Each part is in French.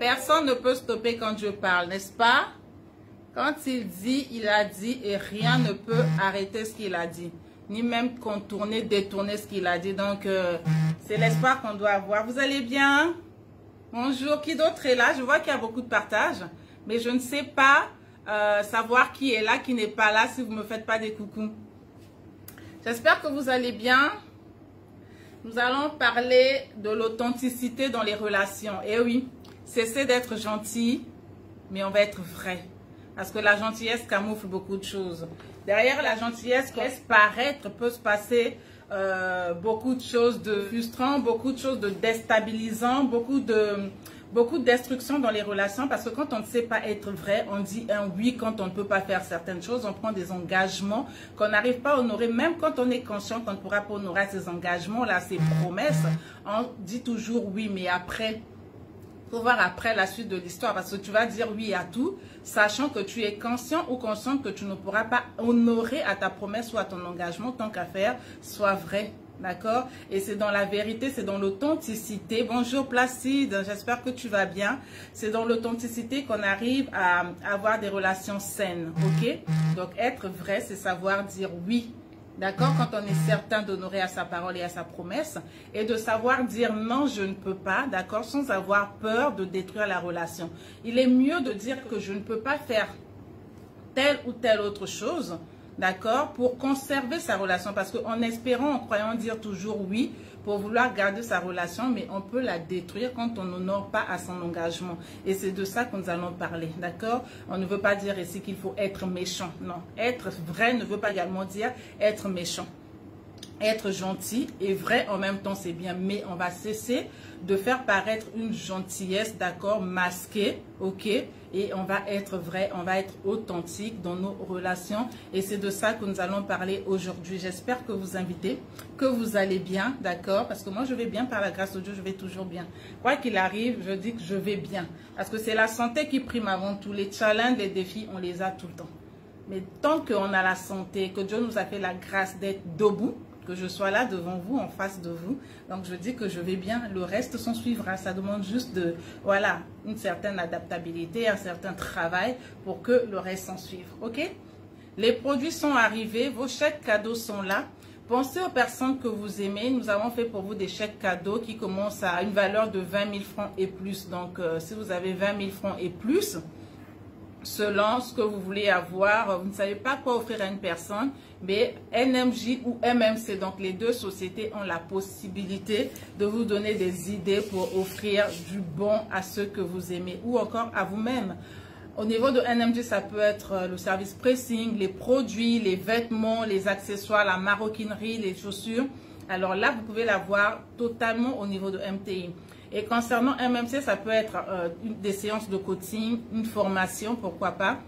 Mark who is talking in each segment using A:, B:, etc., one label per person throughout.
A: Personne ne peut stopper quand Dieu parle, n'est-ce pas? Quand il dit, il a dit et rien ne peut arrêter ce qu'il a dit. Ni même contourner, détourner ce qu'il a dit. Donc, c'est l'espoir qu'on doit avoir. Vous allez bien? Bonjour. Qui d'autre est là? Je vois qu'il y a beaucoup de partage. Mais je ne sais pas savoir qui est là, qui n'est pas là, si vous ne me faites pas des coucous. J'espère que vous allez bien. Nous allons parler de l'authenticité dans les relations. Et oui, cessez d'être gentil, mais on va être vrai. Parce que la gentillesse camoufle beaucoup de choses. Derrière la gentillesse, qu'on laisse paraître, peut se passer beaucoup de choses de frustrant, beaucoup de choses de déstabilisant, beaucoup de destruction dans les relations. Parce que quand on ne sait pas être vrai, on dit un oui quand on ne peut pas faire certaines choses. On prend des engagements qu'on n'arrive pas à honorer. Même quand on est conscient qu'on ne pourra pas honorer ces engagements-là, ces promesses, on dit toujours oui, mais après... Il faut voir après la suite de l'histoire parce que tu vas dire oui à tout, sachant que tu es conscient ou consciente que tu ne pourras pas honorer à ta promesse ou à ton engagement tant qu'à faire soit vrai. D'accord? Et c'est dans la vérité, c'est dans l'authenticité. Bonjour Placide, j'espère que tu vas bien. C'est dans l'authenticité qu'on arrive à avoir des relations saines. Ok? Donc être vrai, c'est savoir dire oui. D'accord? Quand on est certain d'honorer à sa parole et à sa promesse et de savoir dire non, je ne peux pas, d'accord? Sans avoir peur de détruire la relation. Il est mieux de dire que je ne peux pas faire telle ou telle autre chose, d'accord? Pour conserver sa relation. Parce qu'en espérant, en croyant dire toujours oui, pour vouloir garder sa relation, mais on peut la détruire quand on n'honore pas à son engagement. Et c'est de ça que nous allons parler, d'accord? On ne veut pas dire ici qu'il faut être méchant, non. Être vrai ne veut pas également dire être méchant. Être gentil et vrai en même temps, c'est bien, mais on va cesser de faire paraître une gentillesse, d'accord, masquée, ok? Et on va être vrai, on va être authentique dans nos relations. Et c'est de ça que nous allons parler aujourd'hui. J'espère que vous invitez, que vous allez bien, d'accord? Parce que moi, je vais bien par la grâce de Dieu, je vais toujours bien. Quoi qu'il arrive, je dis que je vais bien. Parce que c'est la santé qui prime avant tout. Les challenges, les défis, on les a tout le temps. Mais tant qu'on a la santé, que Dieu nous a fait la grâce d'être debout, que je sois là devant vous, en face de vous. Donc, je dis que je vais bien. Le reste s'en suivra. Ça demande juste de, voilà, une certaine adaptabilité, un certain travail pour que le reste s'en suive. OK? Les produits sont arrivés. Vos chèques cadeaux sont là. Pensez aux personnes que vous aimez. Nous avons fait pour vous des chèques cadeaux qui commencent à une valeur de 20 000 francs et plus. Donc, si vous avez 20 000 francs et plus, selon ce que vous voulez avoir, vous ne savez pas quoi offrir à une personne, mais NMJ ou MMC, donc les deux sociétés ont la possibilité de vous donner des idées pour offrir du bon à ceux que vous aimez ou encore à vous-même. Au niveau de NMJ, ça peut être le service pressing, les produits, les vêtements, les accessoires, la maroquinerie, les chaussures. Alors là, vous pouvez l'avoir totalement au niveau de MTI. Et concernant MMC, ça peut être des séances de coaching, une formation, pourquoi pas,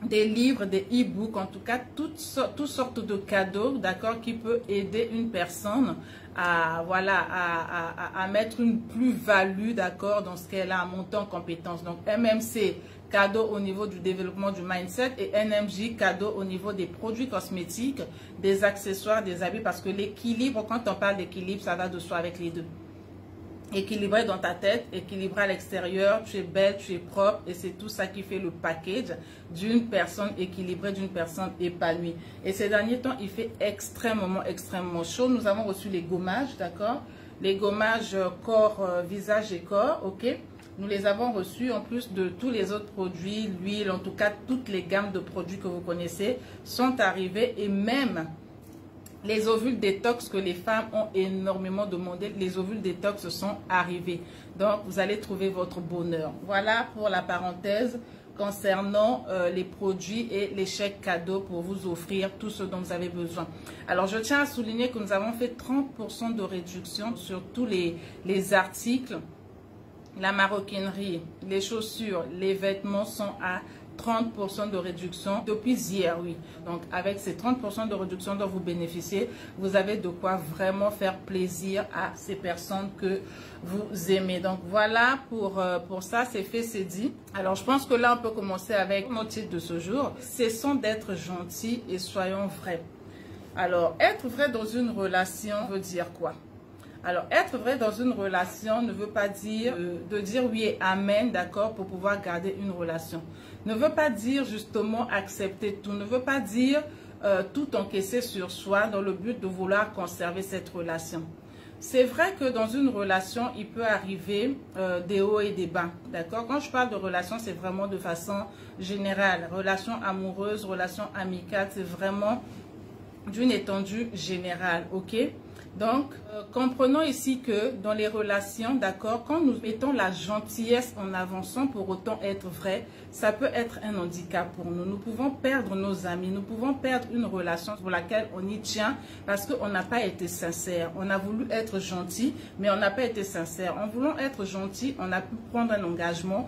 A: des livres, des e-books, en tout cas, toutes sortes de cadeaux, d'accord, qui peut aider une personne à, voilà, à mettre une plus-value, d'accord, dans ce qu'elle a, à monter en compétence. Donc, MMC, cadeau au niveau du développement du mindset et NMJ, cadeau au niveau des produits cosmétiques, des accessoires, des habits, parce que l'équilibre, quand on parle d'équilibre, ça va de soi avec les deux. Équilibré dans ta tête, équilibré à l'extérieur, tu es belle, tu es propre et c'est tout ça qui fait le package d'une personne équilibrée, d'une personne épanouie. Et ces derniers temps, il fait extrêmement chaud. Nous avons reçu les gommages, d'accord? Les gommages corps, visage et corps, ok? Nous les avons reçus en plus de tous les autres produits, l'huile, en tout cas toutes les gammes de produits que vous connaissez sont arrivés et même... les ovules détox que les femmes ont énormément demandé, les ovules détox sont arrivés. Donc, vous allez trouver votre bonheur. Voilà pour la parenthèse concernant les produits et les chèques cadeaux pour vous offrir tout ce dont vous avez besoin. Alors, je tiens à souligner que nous avons fait 30% de réduction sur tous les articles. La maroquinerie, les chaussures, les vêtements sont à 30% de réduction depuis hier, oui. Donc, avec ces 30% de réduction dont vous bénéficiez, vous avez de quoi vraiment faire plaisir à ces personnes que vous aimez. Donc, voilà pour ça, c'est fait, c'est dit. Alors, je pense que là, on peut commencer avec notre titre de ce jour. Cessons d'être gentils et soyons vrais. Alors, être vrai dans une relation veut dire quoi? Alors, être vrai dans une relation ne veut pas dire de dire oui et amen, d'accord, pour pouvoir garder une relation. Ne veut pas dire justement accepter tout, ne veut pas dire tout encaisser sur soi dans le but de vouloir conserver cette relation. C'est vrai que dans une relation, il peut arriver des hauts et des bas, d'accord? Quand je parle de relation, c'est vraiment de façon générale. Relation amoureuse, relation amicale, c'est vraiment d'une étendue générale, ok? Donc, comprenons ici que dans les relations, d'accord, quand nous mettons la gentillesse en avant sans pour autant être vrai, ça peut être un handicap pour nous. Nous pouvons perdre nos amis, nous pouvons perdre une relation pour laquelle on y tient parce qu'on n'a pas été sincère. On a voulu être gentil, mais on n'a pas été sincère. En voulant être gentil, on a pu prendre un engagement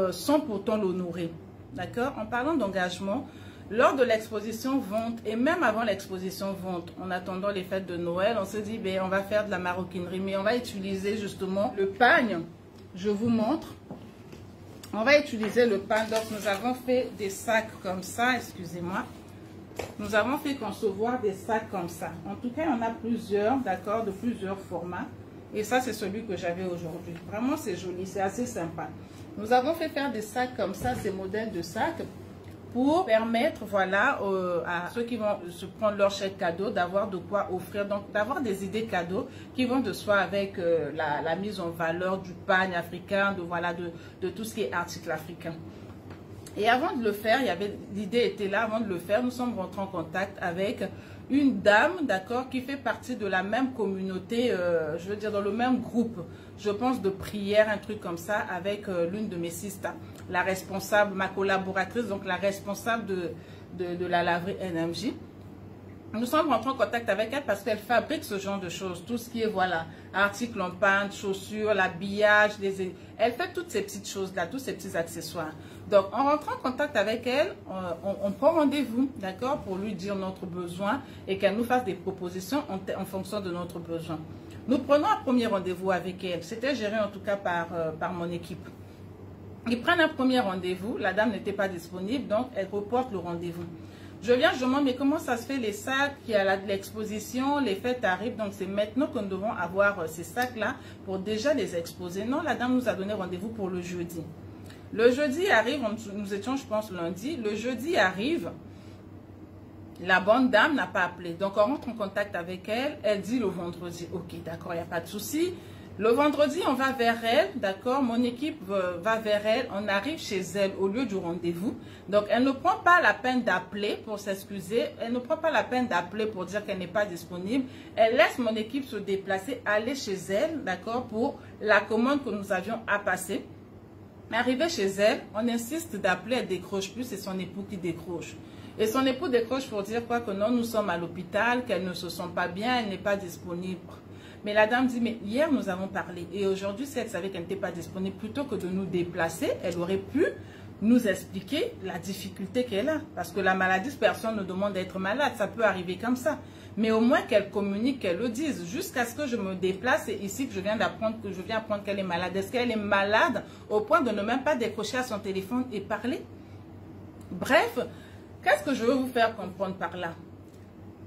A: sans pourtant l'honorer. D'accord? En parlant d'engagement, lors de l'exposition vente et même avant l'exposition vente, en attendant les fêtes de Noël, on se dit, ben, on va faire de la maroquinerie, mais on va utiliser justement le pagne. Je vous montre. On va utiliser le pagne. Donc, nous avons fait des sacs comme ça, excusez-moi. Nous avons fait concevoir des sacs comme ça. En tout cas, on a plusieurs, d'accord, de plusieurs formats. Et ça, c'est celui que j'avais aujourd'hui. Vraiment, c'est joli, c'est assez sympa. Nous avons fait faire des sacs comme ça, ces modèles de sacs, pour permettre, voilà, à ceux qui vont se prendre leur chèque cadeau, d'avoir de quoi offrir, donc d'avoir des idées cadeaux qui vont de soi avec la mise en valeur du pagne africain, de tout ce qui est article africain. Et avant de le faire, l'idée était là, avant de le faire, nous sommes rentrés en contact avec une dame, d'accord, qui fait partie de la même communauté, je veux dire dans le même groupe, je pense de prière, un truc comme ça, avec l'une de mes sisters, la responsable, ma collaboratrice, donc la responsable de la laverie NMJ. Nous sommes rentrés en contact avec elle parce qu'elle fabrique ce genre de choses, tout ce qui est, voilà, articles en peinture, chaussures, l'habillage, elle fait toutes ces petites choses-là, tous ces petits accessoires. Donc, en rentrant en contact avec elle, on prend rendez-vous, d'accord, pour lui dire notre besoin et qu'elle nous fasse des propositions en fonction de notre besoin. Nous prenons un premier rendez-vous avec elle. C'était géré en tout cas par mon équipe. Ils prennent un premier rendez-vous, la dame n'était pas disponible, donc elle reporte le rendez-vous. Je viens, je demande, mais comment ça se fait les sacs, il y a l'exposition, les fêtes arrivent, donc c'est maintenant que nous devons avoir ces sacs-là pour déjà les exposer. Non, la dame nous a donné rendez-vous pour le jeudi. Le jeudi arrive, nous étions, je pense, lundi. Le jeudi arrive, la bonne dame n'a pas appelé. Donc, on rentre en contact avec elle. Elle dit le vendredi, ok, d'accord, il n'y a pas de souci. Le vendredi, on va vers elle, d'accord, mon équipe va vers elle. On arrive chez elle au lieu du rendez-vous. Donc, elle ne prend pas la peine d'appeler pour s'excuser. Elle ne prend pas la peine d'appeler pour dire qu'elle n'est pas disponible. Elle laisse mon équipe se déplacer, aller chez elle, d'accord, pour la commande que nous avions à passer. Arrivé chez elle, on insiste d'appeler, elle décroche plus, c'est son époux qui décroche. Et son époux décroche pour dire quoi, que non, nous sommes à l'hôpital, qu'elle ne se sent pas bien, elle n'est pas disponible. Mais la dame dit, mais hier nous avons parlé et aujourd'hui, si elle savait qu'elle n'était pas disponible, plutôt que de nous déplacer, elle aurait pu nous expliquer la difficulté qu'elle a. Parce que la maladie, personne ne demande d'être malade, ça peut arriver comme ça. Mais au moins qu'elle communique, qu'elle le dise, jusqu'à ce que je me déplace. Et ici que je viens d'apprendre qu'elle est malade. Est-ce qu'elle est malade au point de ne même pas décrocher à son téléphone et parler? Bref, qu'est-ce que je veux vous faire comprendre par là?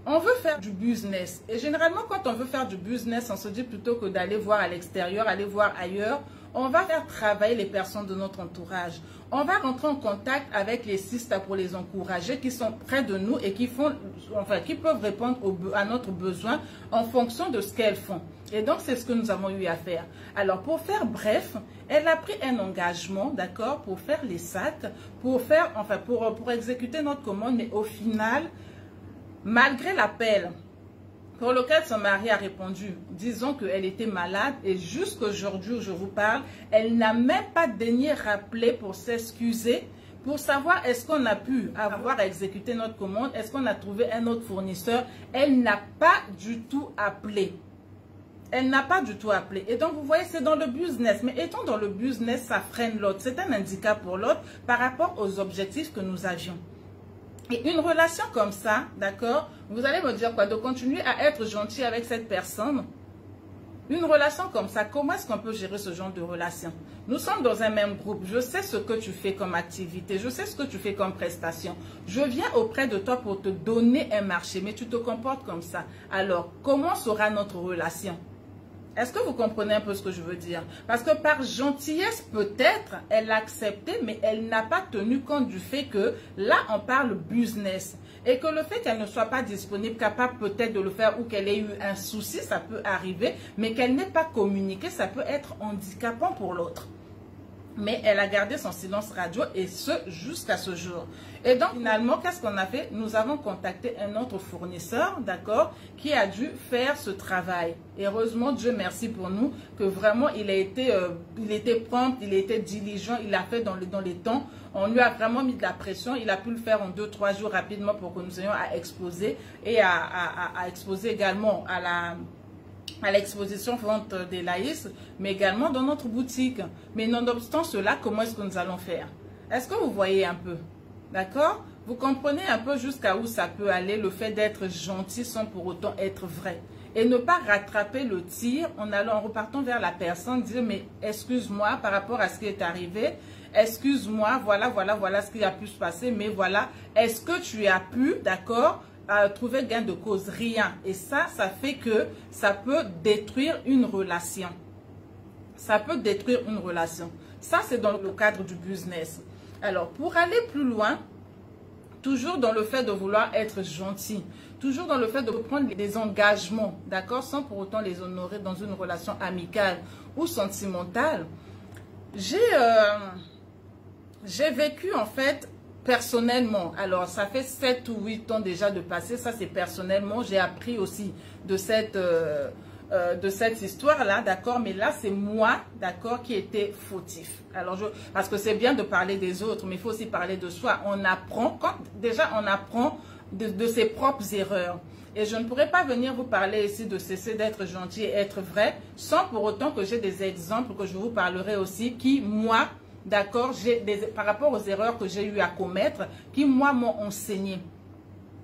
A: On veut faire du business. Et généralement, quand on veut faire du business, on se dit plutôt que d'aller voir à l'extérieur, aller voir ailleurs, on va faire travailler les personnes de notre entourage. On va rentrer en contact avec les sisters pour les encourager, qui sont près de nous et qui peuvent répondre à notre besoin en fonction de ce qu'elles font. Et donc, c'est ce que nous avons eu à faire. Alors, pour faire bref, elle a pris un engagement, d'accord, pour faire les sacs, pour exécuter notre commande, mais au final, malgré l'appel pour lequel son mari a répondu, disons qu'elle était malade et jusqu'aujourd'hui où je vous parle, elle n'a même pas daigné rappeler pour s'excuser, pour savoir est-ce qu'on a pu avoir exécuté notre commande, est-ce qu'on a trouvé un autre fournisseur. Elle n'a pas du tout appelé. Elle n'a pas du tout appelé. Et donc, vous voyez, c'est dans le business. Mais étant dans le business, ça freine l'autre. C'est un handicap pour l'autre par rapport aux objectifs que nous avions. Et une relation comme ça, d'accord, vous allez me dire quoi? De continuer à être gentil avec cette personne. Une relation comme ça, comment est-ce qu'on peut gérer ce genre de relation? Nous sommes dans un même groupe. Je sais ce que tu fais comme activité. Je sais ce que tu fais comme prestation. Je viens auprès de toi pour te donner un marché, mais tu te comportes comme ça. Alors, comment sera notre relation? Est-ce que vous comprenez un peu ce que je veux dire? Parce que par gentillesse, peut-être, elle a accepté, mais elle n'a pas tenu compte du fait que là, on parle business. Et que le fait qu'elle ne soit pas disponible, capable peut-être de le faire ou qu'elle ait eu un souci, ça peut arriver, mais qu'elle n'ait pas communiqué, ça peut être handicapant pour l'autre. Mais elle a gardé son silence radio et ce, jusqu'à ce jour. Et donc, finalement, qu'est-ce qu'on a fait? Nous avons contacté un autre fournisseur, d'accord, qui a dû faire ce travail. Et heureusement, Dieu merci pour nous, que vraiment, il était prompt, il était diligent, il a fait dans les temps. On lui a vraiment mis de la pression. Il a pu le faire en 2-3 jours rapidement pour que nous ayons à exposer et à exposer également à l'exposition vente des Laïs, mais également dans notre boutique. Mais nonobstant cela, comment est-ce que nous allons faire? Est-ce que vous voyez un peu? D'accord? Vous comprenez un peu jusqu'à où ça peut aller, le fait d'être gentil sans pour autant être vrai. Et ne pas rattraper le tir en repartant vers la personne, dire mais excuse-moi par rapport à ce qui est arrivé, excuse-moi, voilà ce qui a pu se passer, mais voilà, est-ce que tu as pu, d'accord, trouver gain de cause? Rien. Et ça fait que ça peut détruire une relation. Ça peut détruire une relation. Ça, c'est dans le cadre du business. Alors, pour aller plus loin, toujours dans le fait de vouloir être gentil, toujours dans le fait de prendre des engagements, d'accord, sans pour autant les honorer dans une relation amicale ou sentimentale, j'ai vécu en fait personnellement, alors ça fait 7 ou 8 ans déjà de passé, ça c'est personnellement, j'ai appris aussi de cette histoire-là, d'accord, mais là c'est moi, d'accord, qui était fautif. Alors parce que c'est bien de parler des autres, mais il faut aussi parler de soi. On apprend, déjà on apprend de ses propres erreurs. Et je ne pourrais pas venir vous parler ici de cesser d'être gentil et être vrai, sans pour autant que j'ai des exemples que je vous parlerai aussi, qui moi, d'accord, par rapport aux erreurs que j'ai eu à commettre, qui moi m'ont enseigné.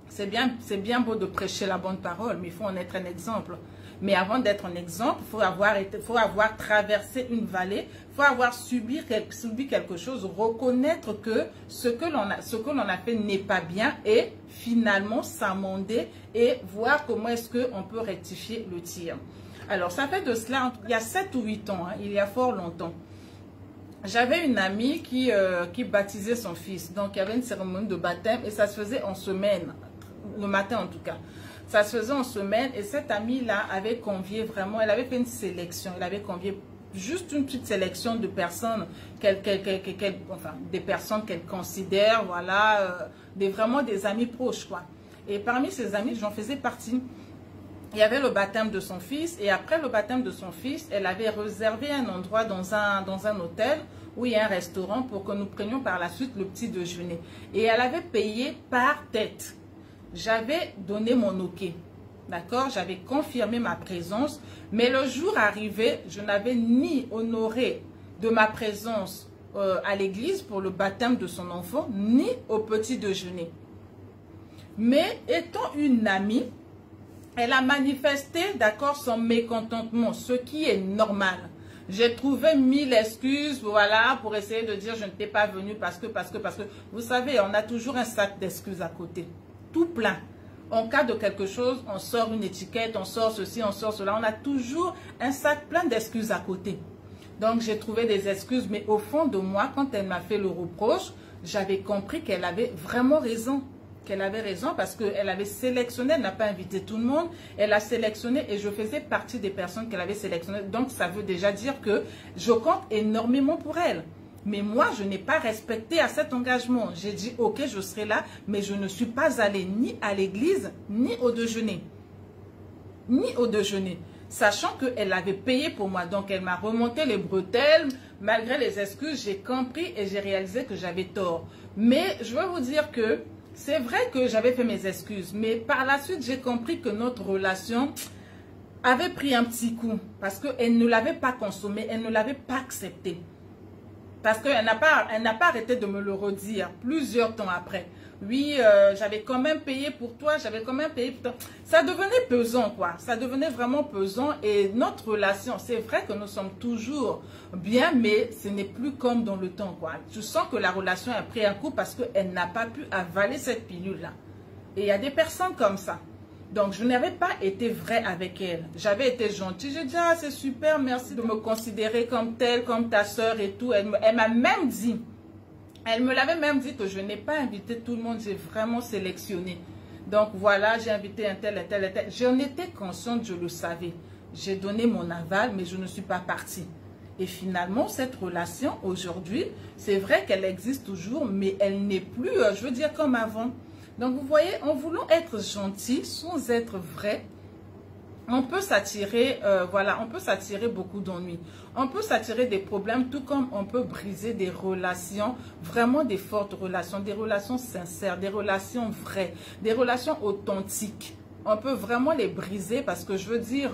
A: C'est bien beau de prêcher la bonne parole, mais il faut en être un exemple. Mais avant d'être un exemple, il faut avoir traversé une vallée, il faut avoir subi quelque chose, reconnaître que ce que l'on a fait n'est pas bien et finalement s'amender et voir comment est-ce qu'on peut rectifier le tir. Alors, ça fait de cela, il y a 7 ou 8 ans, hein, il y a fort longtemps. J'avais une amie qui baptisait son fils. Donc, il y avait une cérémonie de baptême et ça se faisait en semaine, le matin en tout cas. Ça se faisait en semaine et cette amie-là avait convié vraiment, elle avait fait une sélection. Elle avait convié juste une petite sélection de personnes, des personnes qu'elle considère, voilà, vraiment des amis proches, quoi. Et parmi ces amis, j'en faisais partie. Il y avait le baptême de son fils et après le baptême de son fils, elle avait réservé un endroit dans un hôtel où il y a un restaurant pour que nous prenions par la suite le petit déjeuner. Et elle avait payé par tête. J'avais donné mon OK, d'accord? J'avais confirmé ma présence, mais le jour arrivé, je n'avais ni honoré de ma présence à l'église pour le baptême de son enfant, ni au petit déjeuner. Mais étant une amie, elle a manifesté, d'accord, son mécontentement, ce qui est normal. J'ai trouvé 1000 excuses, voilà, pour essayer de dire je ne t'ai pas venu parce que. Vous savez, on a toujours un sac d'excuses à côté. Tout plein. En cas de quelque chose, on sort une étiquette, on sort ceci, on sort cela. On a toujours un sac plein d'excuses à côté. Donc, j'ai trouvé des excuses, mais au fond de moi, quand elle m'a fait le reproche, j'avais compris qu'elle avait vraiment raison. Qu'elle avait raison parce qu'elle avait sélectionné, elle n'a pas invité tout le monde, elle a sélectionné et je faisais partie des personnes qu'elle avait sélectionnées. Donc, ça veut déjà dire que je compte énormément pour elle. Mais moi, je n'ai pas respecté à cet engagement. J'ai dit, ok, je serai là, mais je ne suis pas allée ni à l'église, ni au déjeuner. Ni au déjeuner. Sachant qu'elle avait payé pour moi. Donc, elle m'a remonté les bretelles. Malgré les excuses, j'ai compris et j'ai réalisé que j'avais tort. Mais je veux vous dire que c'est vrai que j'avais fait mes excuses. Mais par la suite, j'ai compris que notre relation avait pris un petit coup. Parce qu'elle ne l'avait pas consommé, elle ne l'avait pas accepté. Parce qu'elle n'a pas arrêté de me le redire plusieurs temps après. Oui, j'avais quand même payé pour toi, j'avais quand même payé pour toi. Ça devenait pesant, quoi. Ça devenait vraiment pesant. Et notre relation, c'est vrai que nous sommes toujours bien, mais ce n'est plus comme dans le temps, quoi. Je sens que la relation a pris un coup parce qu'elle n'a pas pu avaler cette pilule-là. Et il y a des personnes comme ça. Donc, je n'avais pas été vraie avec elle. J'avais été gentille. J'ai dit, ah, c'est super, merci de me considérer comme telle, comme ta soeur et tout. Elle m'a même dit, elle me l'avait même dit que je n'ai pas invité tout le monde. J'ai vraiment sélectionné. Donc, voilà, j'ai invité un tel, un tel, un tel. J'en étais consciente, je le savais. J'ai donné mon aval, mais je ne suis pas partie. Et finalement, cette relation, aujourd'hui, c'est vrai qu'elle existe toujours, mais elle n'est plus, je veux dire, comme avant. Donc, vous voyez, en voulant être gentil, sans être vrai, on peut s'attirer, voilà, on peut s'attirer beaucoup d'ennuis. On peut s'attirer des problèmes, tout comme on peut briser des relations, vraiment des fortes relations, des relations sincères, des relations vraies, des relations authentiques. On peut vraiment les briser parce que je veux dire,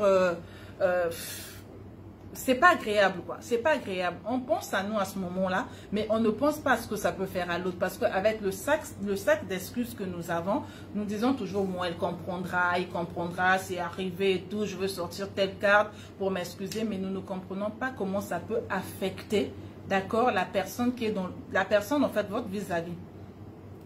A: c'est pas agréable, quoi. C'est pas agréable. On pense à nous à ce moment-là, mais on ne pense pas à ce que ça peut faire à l'autre. Parce qu'avec le sac d'excuses que nous avons, nous disons toujours, bon, elle comprendra, il comprendra, c'est arrivé et tout, je veux sortir telle carte pour m'excuser, mais nous ne comprenons pas comment ça peut affecter, d'accord, la personne qui est dans, la personne, en fait, votre vis-à-vis.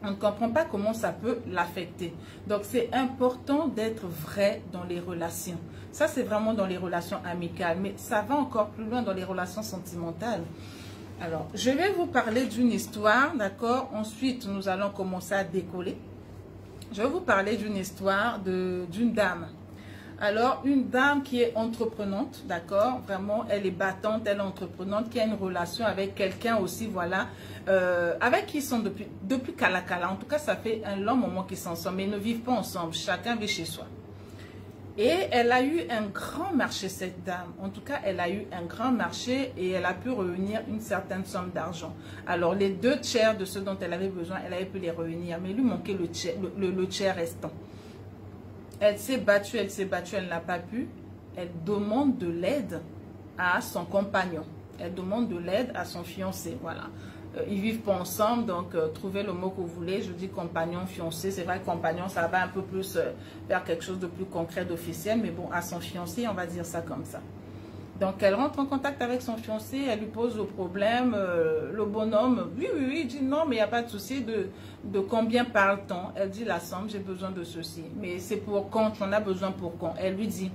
A: On ne comprend pas comment ça peut l'affecter. Donc, c'est important d'être vrai dans les relations. Ça, c'est vraiment dans les relations amicales. Mais ça va encore plus loin dans les relations sentimentales. Alors, je vais vous parler d'une histoire, d'accord? Ensuite, nous allons commencer à décoller. Je vais vous parler d'une histoire d'une dame. Alors, une dame qui est entreprenante, d'accord? Vraiment, elle est battante, elle est entreprenante, qui a une relation avec quelqu'un aussi, voilà, avec qui ils sont depuis Kalakala. En tout cas, ça fait un long moment qu'ils sont ensemble, mais ils ne vivent pas ensemble. Chacun vit chez soi. Et elle a eu un grand marché, cette dame. En tout cas, elle a eu un grand marché et elle a pu réunir une certaine somme d'argent. Alors, les 2/3 de ce dont elle avait besoin, elle avait pu les réunir, mais il lui manquait le tiers restant. Elle s'est battue, elle n'a pas pu. Elle demande de l'aide à son compagnon. Elle demande de l'aide à son fiancé, voilà. Ils vivent pas ensemble, donc trouvez le mot que vous voulez. Je dis compagnon, fiancé. C'est vrai que compagnon, ça va un peu plus vers quelque chose de plus concret, d'officiel. Mais bon, à son fiancé, on va dire ça comme ça. Donc, elle rentre en contact avec son fiancé, elle lui pose le problème. Le bonhomme, oui, il dit non, mais il n'y a pas de souci. De combien parle-t-on? Elle dit la somme, j'ai besoin de ceci. Mais c'est pour quand? On a besoin pour quand? Elle lui dit,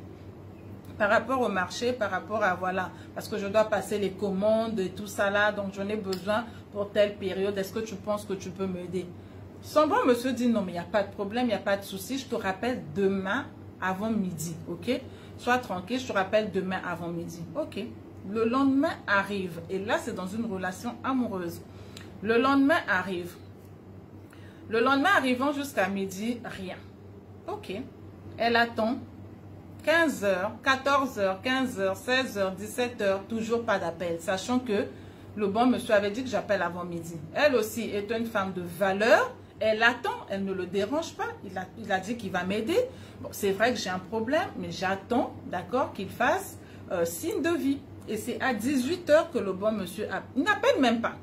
A: par rapport au marché, par rapport à, voilà, parce que je dois passer les commandes et tout ça là, donc j'en ai besoin pour telle période. Est-ce que tu penses que tu peux m'aider? Son bon monsieur dit non, mais il n'y a pas de problème, il n'y a pas de souci. Je te rappelle demain avant midi, ok? Sois tranquille, je te rappelle demain avant midi. Ok. Le lendemain arrive. Et là, c'est dans une relation amoureuse. Le lendemain arrive. Le lendemain arrivant jusqu'à midi, rien. Ok. Elle attend 15h, 14h, 15h, 16h, 17h, toujours pas d'appel. Sachant que le bon monsieur avait dit que j'appelle avant midi. Elle aussi est une femme de valeur. Elle attend, elle ne le dérange pas. Il a dit qu'il va m'aider. Bon, c'est vrai que j'ai un problème, mais j'attends, d'accord, qu'il fasse signe de vie. Et c'est à 18h que le bon monsieur il n'appelle même pas.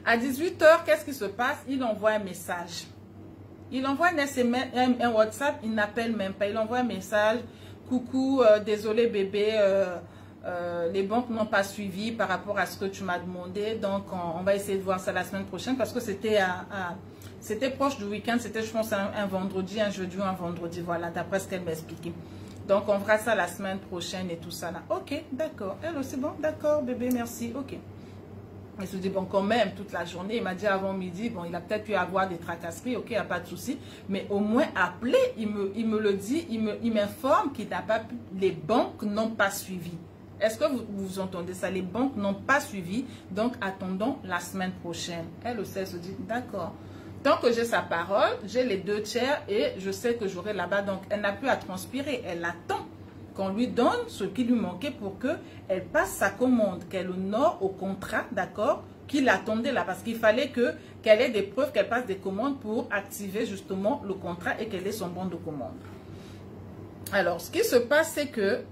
A: À 18h, qu'est-ce qui se passe? Il envoie un message. Il envoie un WhatsApp, il n'appelle même pas. Il envoie un message. Coucou, désolé bébé, les banques n'ont pas suivi par rapport à ce que tu m'as demandé. Donc, on va essayer de voir ça la semaine prochaine parce que c'était proche du week-end. C'était, je pense, un vendredi, un jeudi ou un vendredi. Voilà, d'après ce qu'elle m'a expliqué. Donc, on fera ça la semaine prochaine et tout ça là. Ok, d'accord. Elle aussi, bon, d'accord, bébé, merci. Ok. Elle se dit, bon, quand même, toute la journée, il m'a dit avant midi, bon, il a peut-être pu avoir des tracasseries, ok, il n'y a pas de souci. Mais au moins, appeler, il me le dit, il m'informe qu'il n'a pas pu, les banques n'ont pas suivi. Est-ce que vous entendez ça? Les banques n'ont pas suivi, donc attendons la semaine prochaine. Elle aussi, elle se dit, d'accord. Tant que j'ai sa parole, j'ai les 2/3 et je sais que j'aurai là-bas. Donc, elle n'a plus à transpirer, elle attend qu'on lui donne ce qui lui manquait pour qu'elle passe sa commande, qu'elle honore au contrat, d'accord, qu'il attendait là. Parce qu'il fallait qu'elle ait des preuves, qu'elle passe des commandes pour activer justement le contrat et qu'elle ait son bon de commande. Alors, ce qui se passe, c'est que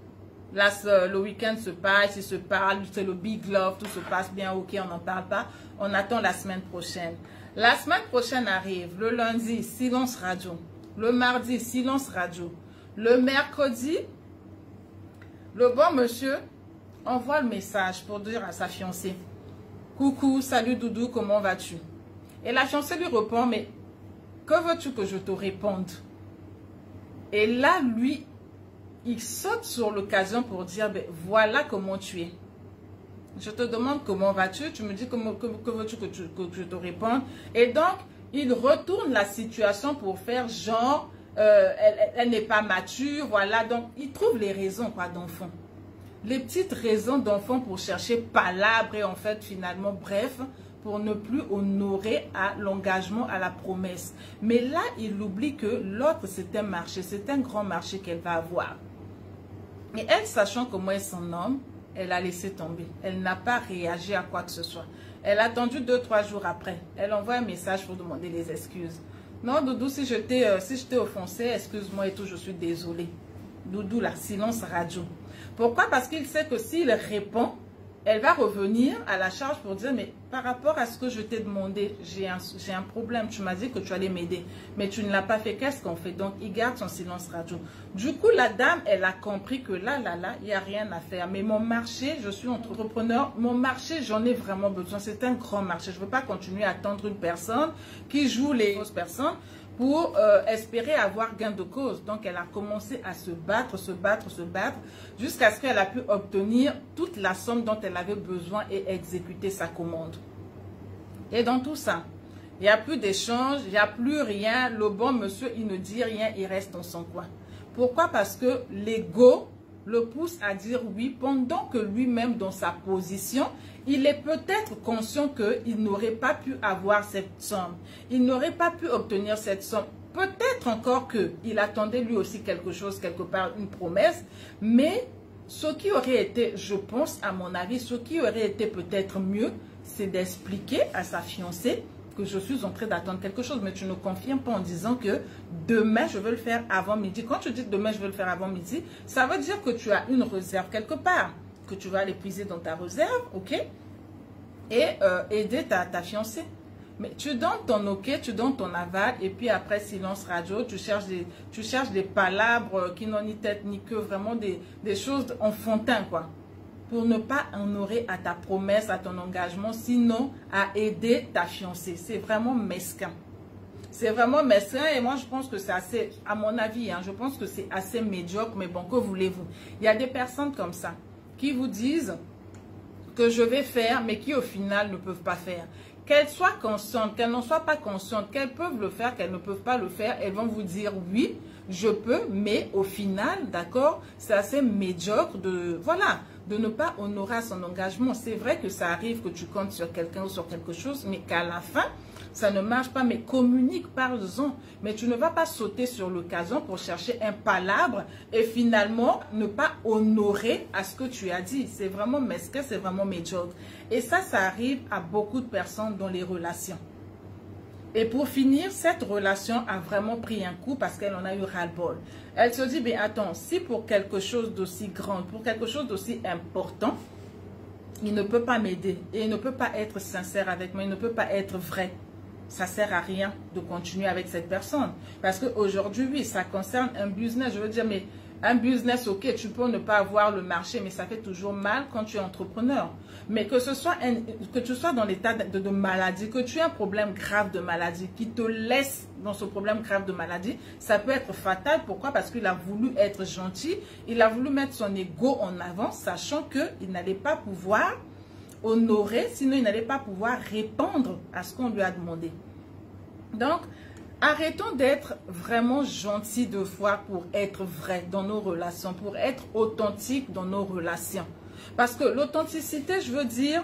A: là, le week-end se passe, ils se parlent, c'est le big love, tout se passe bien, ok, on n'en parle pas. On attend la semaine prochaine. La semaine prochaine arrive, le lundi, silence radio. Le mardi, silence radio. Le mercredi, le bon monsieur envoie le message pour dire à sa fiancée, coucou, salut Doudou, comment vas-tu? Et la fiancée lui répond, mais que veux-tu que je te réponde? Et là, lui, il saute sur l'occasion pour dire, ben, voilà comment tu es. Je te demande comment vas-tu, tu me dis que veux-tu que je te réponde. Et donc, il retourne la situation pour faire genre, elle n'est pas mature, voilà. Donc, il trouve les raisons quoi d'enfant. Les petites raisons d'enfant pour chercher palabre et en fait, finalement, bref, pour ne plus honorer à l'engagement, à la promesse. Mais là, il oublie que l'autre, c'est un marché, c'est un grand marché qu'elle va avoir. Et elle, sachant comment est son homme, elle a laissé tomber. Elle n'a pas réagi à quoi que ce soit. Elle a attendu 2-3 jours après. Elle envoie un message pour demander les excuses. Non, Doudou, si je t'ai offensé, excuse-moi et tout, je suis désolée. Doudou, là, silence radio. Pourquoi? Parce qu'il sait que s'il répond, elle va revenir à la charge pour dire, mais par rapport à ce que je t'ai demandé, j'ai un problème. Tu m'as dit que tu allais m'aider, mais tu ne l'as pas fait. Qu'est-ce qu'on fait? Donc, il garde son silence radio. Du coup, la dame, elle a compris que là, il n'y a rien à faire. Mais mon marché, je suis entrepreneur, mon marché, j'en ai vraiment besoin. C'est un grand marché. Je ne veux pas continuer à attendre une personne qui joue les fausses personnes pour espérer avoir gain de cause. Donc, elle a commencé à se battre, jusqu'à ce qu'elle a pu obtenir toute la somme dont elle avait besoin et exécuter sa commande. Et dans tout ça, il n'y a plus d'échange, il n'y a plus rien. Le bon monsieur, il ne dit rien, il reste dans son coin. Pourquoi? Parce que l'ego le pousse à dire oui, pendant que lui-même, dans sa position, il est peut-être conscient qu'il n'aurait pas pu avoir cette somme. Il n'aurait pas pu obtenir cette somme. Peut-être encore qu'il attendait lui aussi quelque chose, quelque part, une promesse. Mais ce qui aurait été, je pense, à mon avis, ce qui aurait été peut-être mieux, c'est d'expliquer à sa fiancée que je suis en train d'attendre quelque chose, mais tu ne confirmes pas en disant que demain, je veux le faire avant midi. Quand tu dis demain, je veux le faire avant midi, ça veut dire que tu as une réserve quelque part, que tu vas l'épuiser dans ta réserve, ok? Et aider ta fiancée. Mais tu donnes ton ok, tu donnes ton aval, et puis après, silence radio, tu cherches des palabres qui n'ont ni tête ni queue, vraiment des choses enfantines, quoi. Pour ne pas honorer à ta promesse, à ton engagement, sinon à aider ta fiancée. C'est vraiment mesquin. C'est vraiment mesquin et moi je pense que c'est assez, à mon avis, je pense que c'est assez médiocre, mais bon, que voulez-vous? Il y a des personnes comme ça qui vous disent que je vais faire, mais qui au final ne peuvent pas faire. Qu'elles soient conscientes, qu'elles n'en soient pas conscientes, qu'elles peuvent le faire, qu'elles ne peuvent pas le faire, elles vont vous dire oui, je peux, mais au final, d'accord, c'est assez médiocre de, voilà, de ne pas honorer à son engagement. C'est vrai que ça arrive que tu comptes sur quelqu'un ou sur quelque chose, mais qu'à la fin, ça ne marche pas. Mais communique, parle-en. Mais tu ne vas pas sauter sur l'occasion pour chercher un palabre et finalement ne pas honorer à ce que tu as dit. C'est vraiment mesquin, c'est vraiment médiocre. Et ça arrive à beaucoup de personnes dans les relations. Et pour finir, cette relation a vraiment pris un coup parce qu'elle en a eu ras-le-bol. Elle se dit, mais attends, si pour quelque chose d'aussi grand, pour quelque chose d'aussi important, il ne peut pas m'aider et il ne peut pas être sincère avec moi, il ne peut pas être vrai. Ça ne sert à rien de continuer avec cette personne. Parce qu'aujourd'hui, oui, ça concerne un business. Je veux dire, mais un business, ok, tu peux ne pas avoir le marché, mais ça fait toujours mal quand tu es entrepreneur. Mais que tu sois dans l'état de maladie, que tu aies un problème grave de maladie, qui te laisse dans ce problème grave de maladie, ça peut être fatal. Pourquoi? Parce qu'il a voulu être gentil, il a voulu mettre son ego en avant, sachant qu'il n'allait pas pouvoir honorer, sinon il n'allait pas pouvoir répondre à ce qu'on lui a demandé. Donc, arrêtons d'être vraiment gentils de fois pour être vrai dans nos relations, pour être authentique dans nos relations. Parce que l'authenticité, je veux dire,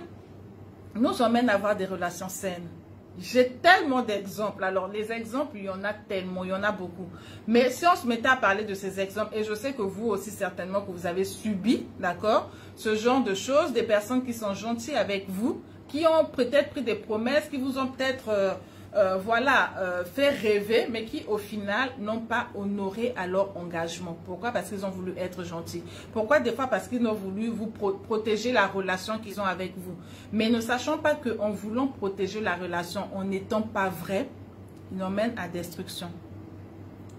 A: nous emmène à avoir des relations saines. J'ai tellement d'exemples. Alors, les exemples, il y en a tellement, il y en a beaucoup. Mais si on se mettait à parler de ces exemples, et je sais que vous aussi, certainement, que vous avez subi, d'accord, ce genre de choses, des personnes qui sont gentilles avec vous, qui ont peut-être pris des promesses, qui vous ont peut-être... fait rêver, mais qui au final n'ont pas honoré à leur engagement. Pourquoi? Parce qu'ils ont voulu être gentils. Pourquoi? Des fois parce qu'ils ont voulu vous protéger la relation qu'ils ont avec vous. Mais ne sachant pas qu'en voulant protéger la relation, en n'étant pas vrai, il emmène à destruction.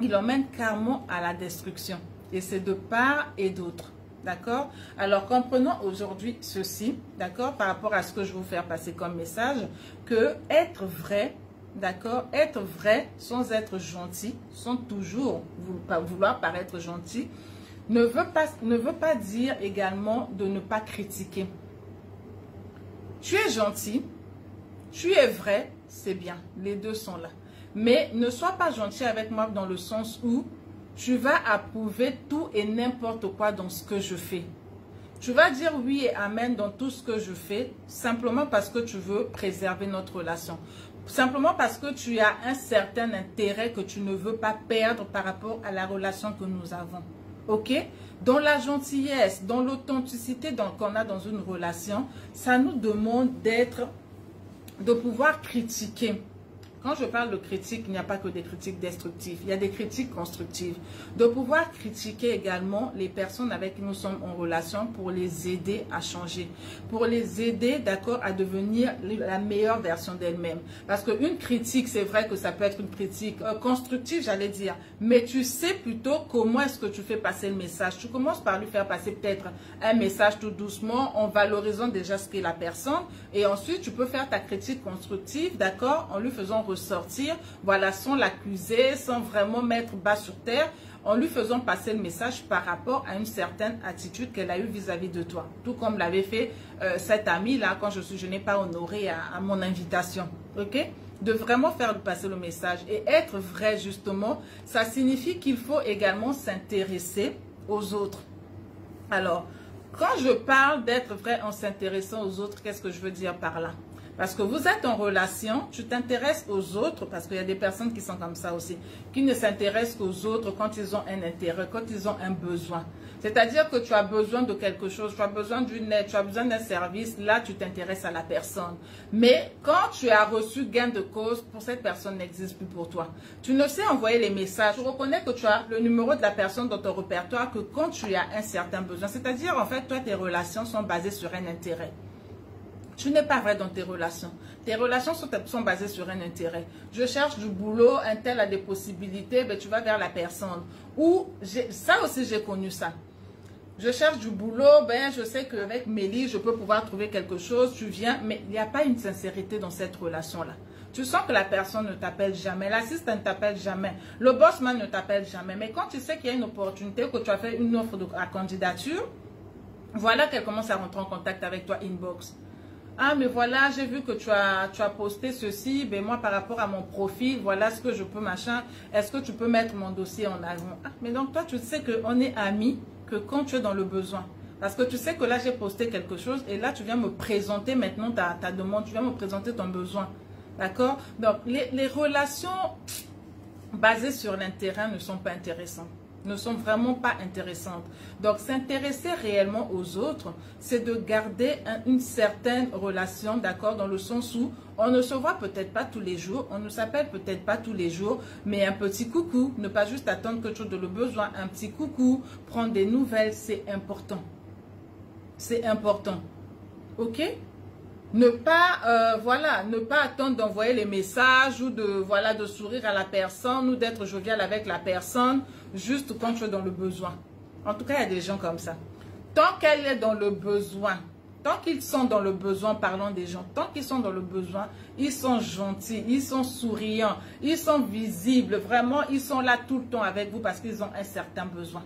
A: Il emmène carrément à la destruction. Et c'est de part et d'autre. D'accord? Alors, comprenons aujourd'hui ceci, d'accord, par rapport à ce que je vais vous faire passer comme message, que être vrai d'accord, être vrai sans être gentil, sans toujours vouloir paraître gentil, ne veut pas dire également de ne pas critiquer. Tu es gentil, tu es vrai, c'est bien, les deux sont là. Mais ne sois pas gentil avec moi dans le sens où tu vas approuver tout et n'importe quoi dans ce que je fais. Tu vas dire oui et amen dans tout ce que je fais, simplement parce que tu veux préserver notre relation. Simplement parce que tu as un certain intérêt que tu ne veux pas perdre par rapport à la relation que nous avons. Ok? Dans la gentillesse, dans l'authenticité qu'on a dans une relation, ça nous demande de pouvoir critiquer. Quand je parle de critique, il n'y a pas que des critiques destructives, il y a des critiques constructives. De pouvoir critiquer également les personnes avec qui nous sommes en relation pour les aider à changer, pour les aider, d'accord, à devenir la meilleure version d'elles-mêmes. Parce qu'une critique, c'est vrai que ça peut être une critique constructive, j'allais dire, mais tu sais plutôt comment est-ce que tu fais passer le message. Tu commences par lui faire passer peut-être un message tout doucement, en valorisant déjà ce qu'est la personne, et ensuite tu peux faire ta critique constructive, d'accord, en lui faisant ressortir, voilà, sans l'accuser, sans vraiment mettre bas sur terre, en lui faisant passer le message par rapport à une certaine attitude qu'elle a eue vis-à-vis de toi. Tout comme l'avait fait cette amie-là quand je n'ai pas honoré à mon invitation. Ok? De vraiment faire passer le message et être vrai justement, ça signifie qu'il faut également s'intéresser aux autres. Alors, quand je parle d'être vrai en s'intéressant aux autres, qu'est-ce que je veux dire par là? Parce que vous êtes en relation, tu t'intéresses aux autres, parce qu'il y a des personnes qui sont comme ça aussi, qui ne s'intéressent qu'aux autres quand ils ont un intérêt, quand ils ont un besoin. C'est-à-dire que tu as besoin de quelque chose, tu as besoin d'une aide, tu as besoin d'un service, là tu t'intéresses à la personne. Mais quand tu as reçu gain de cause, pour cette personne n'existe plus pour toi. Tu ne sais envoyer les messages, tu reconnais que tu as le numéro de la personne dans ton répertoire que quand tu as un certain besoin. C'est-à-dire en fait, toi tes relations sont basées sur un intérêt. Tu n'es pas vrai dans tes relations. Tes relations sont basées sur un intérêt. Je cherche du boulot, un tel a des possibilités, ben tu vas vers la personne. Ou, ça aussi j'ai connu ça. Je cherche du boulot, ben je sais qu'avec Mélie, je peux pouvoir trouver quelque chose, tu viens, mais il n'y a pas une sincérité dans cette relation-là. Tu sens que la personne ne t'appelle jamais, l'assistant ne t'appelle jamais, le bossman ne t'appelle jamais. Mais quand tu sais qu'il y a une opportunité, que tu as fait une offre à candidature, voilà qu'elle commence à rentrer en contact avec toi inbox. Ah, mais voilà, j'ai vu que tu as posté ceci. Ben moi, par rapport à mon profil, voilà ce que je peux, machin. Est-ce que tu peux mettre mon dossier en avant? Ah, mais donc, toi, tu sais qu'on est amis que quand tu es dans le besoin. Parce que tu sais que là, j'ai posté quelque chose et là, tu viens me présenter maintenant ta demande. Tu viens me présenter ton besoin. D'accord? Donc, les relations basées sur l'intérêt ne sont pas intéressantes. Ne sont vraiment pas intéressantes. Donc, s'intéresser réellement aux autres, c'est de garder une certaine relation, d'accord, dans le sens où on ne se voit peut-être pas tous les jours, on ne s'appelle peut-être pas tous les jours, mais un petit coucou, ne pas juste attendre que tu aies le besoin, un petit coucou, prendre des nouvelles, c'est important. C'est important. Ok? Ne pas, voilà, ne pas attendre d'envoyer les messages ou de sourire à la personne ou d'être jovial avec la personne juste quand tu es dans le besoin. En tout cas, il y a des gens comme ça. Tant qu'elle est dans le besoin, tant qu'ils sont dans le besoin, parlons des gens, tant qu'ils sont dans le besoin, ils sont gentils, ils sont souriants, ils sont visibles, vraiment, ils sont là tout le temps avec vous parce qu'ils ont un certain besoin.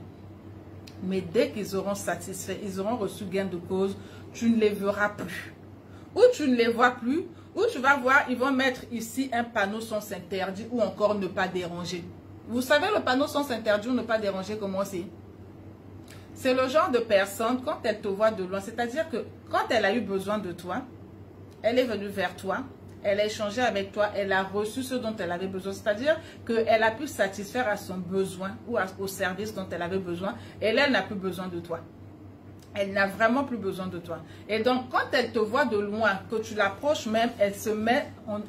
A: Mais dès qu'ils auront satisfait, ils auront reçu gain de cause, tu ne les verras plus. Ou tu ne les vois plus, ou tu vas voir, ils vont mettre ici un panneau sens interdit ou encore ne pas déranger. Vous savez le panneau sens interdit ou ne pas déranger comment c'est? C'est le genre de personne, quand elle te voit de loin, c'est-à-dire que quand elle a eu besoin de toi, elle est venue vers toi, elle a échangé avec toi, elle a reçu ce dont elle avait besoin, c'est-à-dire qu'elle a pu satisfaire à son besoin ou au service dont elle avait besoin, et là, elle n'a plus besoin de toi. Elle n'a vraiment plus besoin de toi. Et donc, quand elle te voit de loin, que tu l'approches même, elle se met, en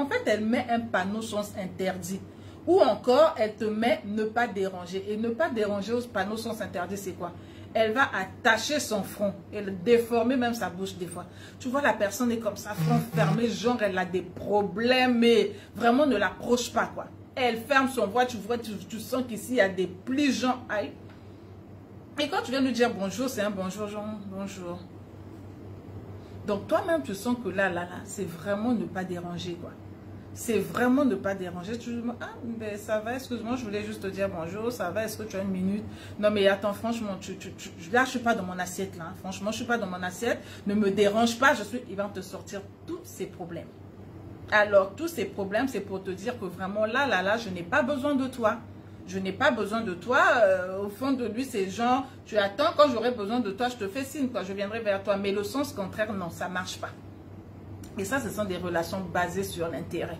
A: fait, elle met un panneau sens interdit. Ou encore, elle te met ne pas déranger. Et ne pas déranger au panneau sens interdit, c'est quoi? Elle va attacher son front. Elle déformer même sa bouche des fois. Tu vois, la personne est comme ça, front fermé, genre elle a des problèmes, mais vraiment ne l'approche pas, quoi. Elle ferme son voix, tu vois, tu sens qu'ici, il y a des plis, genre, aïe. Et quand tu viens lui dire bonjour, c'est un bonjour, genre bonjour. Donc toi-même, tu sens que là, c'est vraiment ne pas déranger, quoi. c'est vraiment ne pas déranger. Tu dis, ah, ben ça va, excuse-moi, je voulais juste te dire bonjour, ça va, est-ce que tu as une minute? Non, mais attends, franchement, là, je suis pas dans mon assiette, là. Hein. Franchement, je suis pas dans mon assiette. Ne me dérange pas, il va te sortir tous ces problèmes. Alors, tous ces problèmes, c'est pour te dire que vraiment, là, je n'ai pas besoin de toi. Je n'ai pas besoin de toi. Au fond de lui, c'est genre, tu attends, quand j'aurai besoin de toi, je te fais signe, quoi. Je viendrai vers toi. Mais le sens contraire, non, ça ne marche pas. Et ça, ce sont des relations basées sur l'intérêt.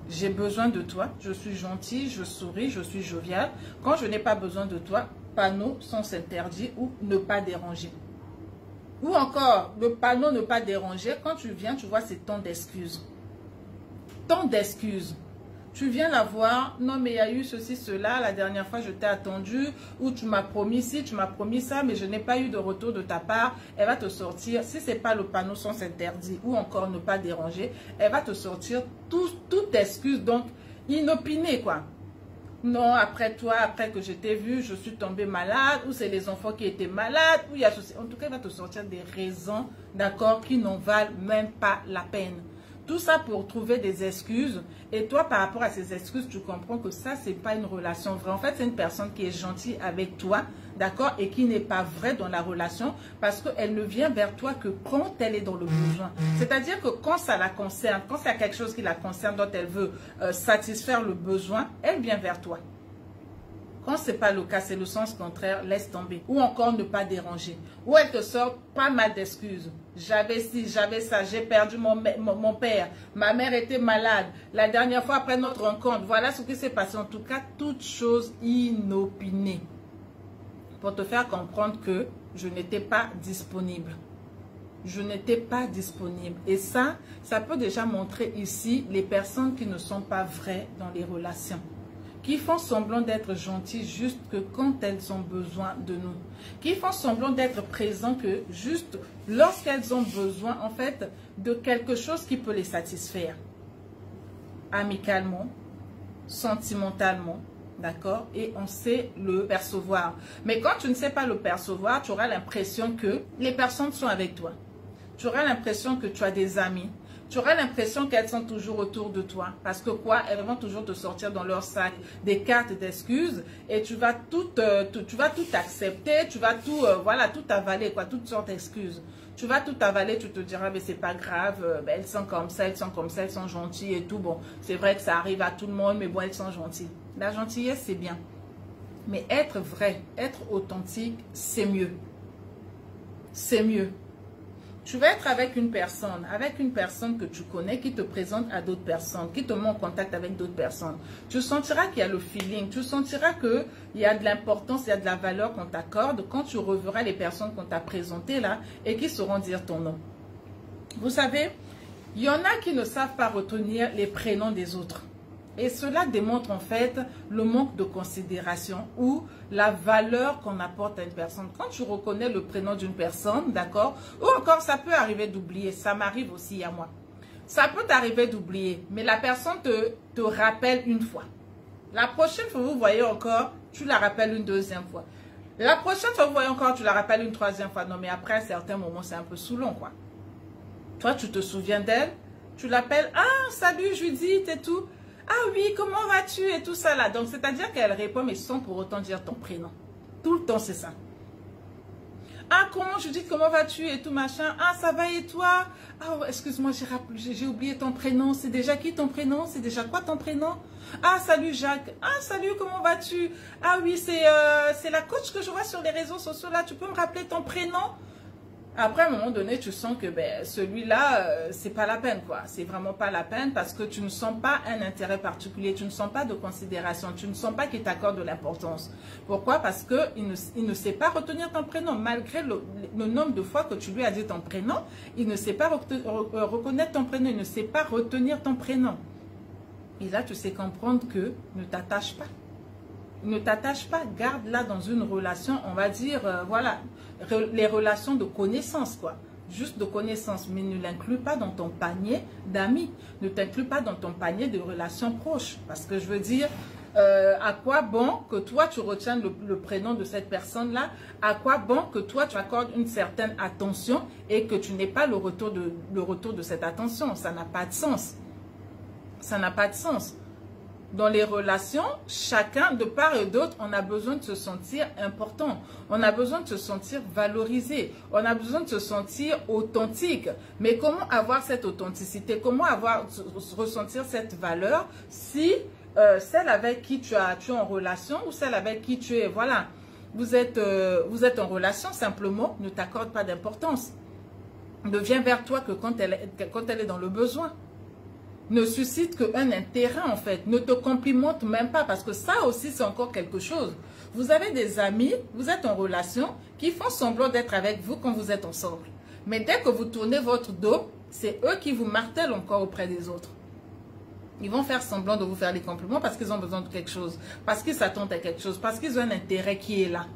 A: J'ai besoin de toi, je suis gentil, je souris, je suis jovial. Quand je n'ai pas besoin de toi, panneau sens interdit ou ne pas déranger. Ou encore, le panneau ne pas déranger, quand tu viens, tu vois, c'est tant d'excuses. Tant d'excuses. Tu viens la voir, non mais il y a eu ceci, cela, la dernière fois je t'ai attendu, ou tu m'as promis ci, tu m'as promis ça, mais je n'ai pas eu de retour de ta part. Elle va te sortir, si ce n'est pas le panneau sens interdit, ou encore ne pas déranger, elle va te sortir toute excuse, donc inopinée quoi. Non, après toi, après que je t'ai vu, je suis tombée malade, ou c'est les enfants qui étaient malades, ou il y a ceci. En tout cas, elle va te sortir des raisons, d'accord, qui n'en valent même pas la peine. Tout ça pour trouver des excuses. Et toi, par rapport à ces excuses, tu comprends que ça, c'est pas une relation vraie. En fait, c'est une personne qui est gentille avec toi, d'accord, et qui n'est pas vraie dans la relation parce qu'elle ne vient vers toi que quand elle est dans le besoin. C'est-à-dire que quand ça la concerne, quand il y a quelque chose qui la concerne, dont elle veut satisfaire le besoin, elle vient vers toi. Quand ce n'est pas le cas, c'est le sens contraire, laisse tomber. Ou encore ne pas déranger. Ou elle te sort pas mal d'excuses. J'avais ci, j'avais ça, j'ai perdu mon père, ma mère était malade. La dernière fois après notre rencontre, voilà ce qui s'est passé. En tout cas, toute chose inopinée. Pour te faire comprendre que je n'étais pas disponible. Je n'étais pas disponible. Et ça peut déjà montrer ici les personnes qui ne sont pas vraies dans les relations. Qui font semblant d'être gentils juste que quand elles ont besoin de nous. Qui font semblant d'être présents que juste lorsqu'elles ont besoin, en fait, de quelque chose qui peut les satisfaire. Amicalement, sentimentalement, d'accord? Et on sait le percevoir. Mais quand tu ne sais pas le percevoir, tu auras l'impression que les personnes sont avec toi. Tu auras l'impression que tu as des amis. Tu auras l'impression qu'elles sont toujours autour de toi. Parce que quoi? Elles vont toujours te sortir dans leur sac des cartes d'excuses. Et tu vas tout accepter. Tu vas tout, voilà, tout avaler, quoi. Toutes sortes d'excuses. Tu vas tout avaler, tu te diras, mais c'est pas grave. Elles sont comme ça, elles sont comme ça, elles sont gentilles et tout. Bon, c'est vrai que ça arrive à tout le monde, mais bon, elles sont gentilles. La gentillesse, c'est bien. Mais être vrai, être authentique, c'est mieux. C'est mieux. Tu vas être avec une personne que tu connais, qui te présente à d'autres personnes, qui te met en contact avec d'autres personnes. Tu sentiras qu'il y a le feeling, tu sentiras qu'il y a de l'importance, il y a de la valeur qu'on t'accorde quand tu reverras les personnes qu'on t'a présentées là et qui sauront dire ton nom. Vous savez, il y en a qui ne savent pas retenir les prénoms des autres. Et cela démontre en fait le manque de considération ou la valeur qu'on apporte à une personne. Quand tu reconnais le prénom d'une personne, d'accord, ou encore ça peut arriver d'oublier, ça m'arrive aussi à moi. Ça peut t'arriver d'oublier, mais la personne te rappelle une fois. La prochaine fois vous voyez encore, tu la rappelles une deuxième fois. La prochaine fois vous voyez encore, tu la rappelles une troisième fois. Non mais après à certains moments c'est un peu saoulant quoi. Toi tu te souviens d'elle, tu l'appelles, ah salut Judith et tout. Ah oui, comment vas-tu et tout ça là. Donc, c'est-à-dire qu'elle répond, mais sans pour autant dire ton prénom. Tout le temps, c'est ça. Ah, comment Judith, comment vas-tu et tout machin. Ah, ça va et toi? Ah, excuse-moi, j'ai oublié ton prénom. C'est déjà qui ton prénom? C'est déjà quoi ton prénom? Ah, salut Jacques. Ah, salut, comment vas-tu? Ah oui, c'est la coach que je vois sur les réseaux sociaux là. Tu peux me rappeler ton prénom? Après, à un moment donné, tu sens que ben, celui-là, c'est pas la peine, quoi. C'est vraiment pas la peine parce que tu ne sens pas un intérêt particulier, tu ne sens pas de considération, tu ne sens pas qu'il t'accorde de l'importance. Pourquoi? Parce qu'il ne sait pas retenir ton prénom. Malgré le nombre de fois que tu lui as dit ton prénom, il ne sait pas reconnaître ton prénom, il ne sait pas retenir ton prénom. Et là, tu sais comprendre que ne t'attache pas. Ne t'attache pas, garde-la dans une relation, on va dire, voilà, les relations de connaissance, quoi. Juste de connaissance, mais ne l'inclus pas dans ton panier d'amis. Ne t'inclus pas dans ton panier de relations proches. Parce que je veux dire, à quoi bon que toi, tu retiens le prénom de cette personne-là? À quoi bon que toi, tu accordes une certaine attention et que tu n'aies pas le retour de cette attention? Ça n'a pas de sens. Ça n'a pas de sens. Dans les relations, chacun, de part et d'autre, on a besoin de se sentir important. On a besoin de se sentir valorisé. On a besoin de se sentir authentique. Mais comment avoir cette authenticité? Comment ressentir cette valeur si celle avec qui tu es en relation ou celle avec qui tu es, voilà, vous êtes en relation simplement, ne t'accorde pas d'importance. Ne vient vers toi que quand elle est dans le besoin. Ne suscite qu'un intérêt en fait, ne te complimente même pas parce que ça aussi c'est encore quelque chose. Vous avez des amis, vous êtes en relation qui font semblant d'être avec vous quand vous êtes ensemble. Mais dès que vous tournez votre dos, c'est eux qui vous martèlent encore auprès des autres. Ils vont faire semblant de vous faire des compliments parce qu'ils ont besoin de quelque chose, parce qu'ils s'attendent à quelque chose, parce qu'ils ont un intérêt qui est là.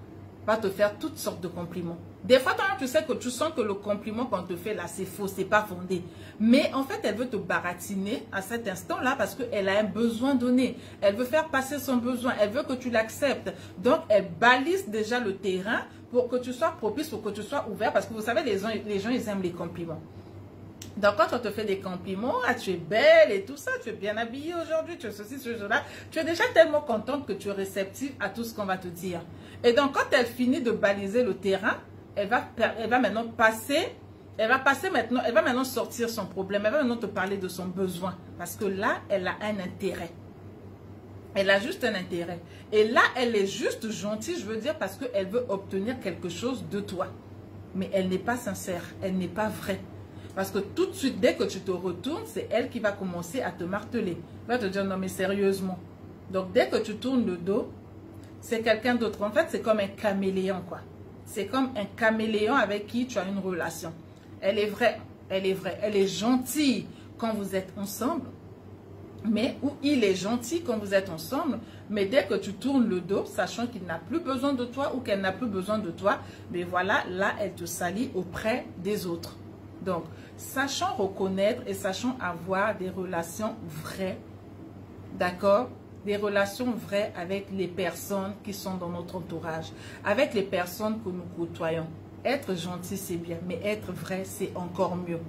A: Va te faire toutes sortes de compliments. Des fois, quand tu sais que tu sens que le compliment qu'on te fait là, c'est faux, c'est pas fondé. Mais en fait, elle veut te baratiner à cet instant-là parce qu'elle a un besoin donné. Elle veut faire passer son besoin. Elle veut que tu l'acceptes. Donc, elle balise déjà le terrain pour que tu sois propice, pour que tu sois ouvert. Parce que vous savez, les gens, ils aiment les compliments. Donc, quand on te fait des compliments, ah, tu es belle et tout ça, tu es bien habillée aujourd'hui, tu es ceci, cela, tu es déjà tellement contente que tu es réceptive à tout ce qu'on va te dire. Et donc, quand elle finit de baliser le terrain, elle va maintenant passer, elle va maintenant sortir son problème, elle va maintenant te parler de son besoin. Parce que là, elle a un intérêt. Elle a juste un intérêt. Et là, elle est juste gentille, je veux dire, parce qu'elle veut obtenir quelque chose de toi. Mais elle n'est pas sincère, elle n'est pas vraie. Parce que tout de suite, dès que tu te retournes, c'est elle qui va commencer à te marteler. Elle va te dire, non mais sérieusement. Donc, dès que tu tournes le dos, c'est quelqu'un d'autre. En fait, c'est comme un caméléon, quoi. C'est comme un caméléon avec qui tu as une relation. Elle est vraie, elle est vraie. Elle est gentille quand vous êtes ensemble. Mais, ou il est gentil quand vous êtes ensemble. Mais dès que tu tournes le dos, sachant qu'il n'a plus besoin de toi ou qu'elle n'a plus besoin de toi, mais voilà, là, elle te salit auprès des autres. Donc, sachant reconnaître et sachant avoir des relations vraies, d'accord? Des relations vraies avec les personnes qui sont dans notre entourage, avec les personnes que nous côtoyons. Être gentil, c'est bien, mais être vrai, c'est encore mieux.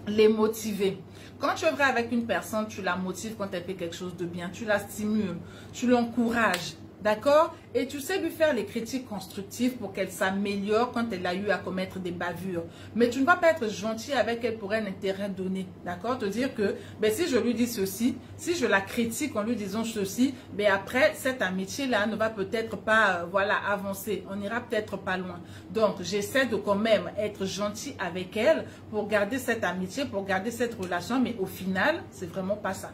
A: Les motiver. Quand tu es vrai avec une personne, tu la motives quand elle fait quelque chose de bien, tu la stimules, tu l'encourages. D'accord? Et tu sais lui faire les critiques constructives pour qu'elle s'améliore quand elle a eu à commettre des bavures. Mais tu ne vas pas être gentil avec elle pour un intérêt donné. D'accord? Te dire que ben, si je lui dis ceci, si je la critique en lui disant ceci, ben, après cette amitié-là ne va peut-être pas voilà, avancer. On n'ira peut-être pas loin. Donc j'essaie de quand même être gentil avec elle pour garder cette amitié, pour garder cette relation. Mais au final, c'est vraiment pas ça.